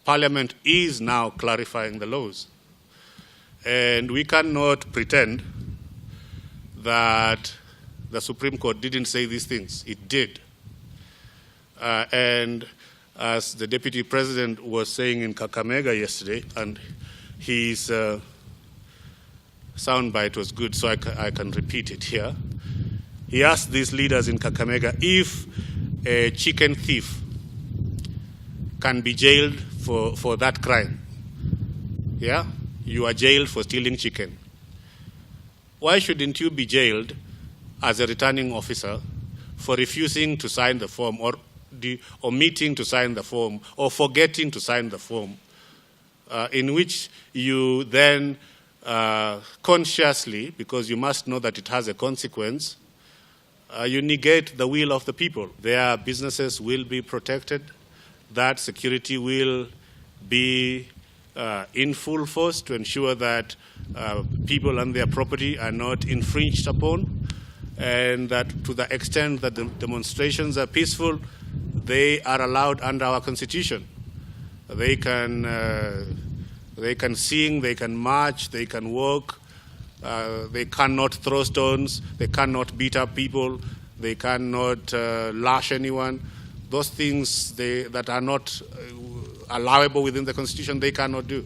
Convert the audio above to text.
Parliament is now clarifying the laws. And we cannot pretend that the Supreme Court didn't say these things. It did. And as the Deputy President was saying in Kakamega yesterday, and his soundbite was good, so I can repeat it here. He asked these leaders in Kakamega if a chicken thief can be jailed for that crime. Yeah? You are jailed for stealing chicken. Why shouldn't you be jailed as a returning officer for refusing to sign the form or omitting to sign the form or forgetting to sign the form, in which you then consciously, because you must know that it has a consequence, you negate the will of the people. Their businesses will be protected. That security will be in full force to ensure that people and their property are not infringed upon, and that to the extent that the demonstrations are peaceful, they are allowed under our Constitution. They can sing, they can march, they can walk, they cannot throw stones, they cannot beat up people, they cannot lash anyone. Those things that are not allowable within the Constitution, they cannot do.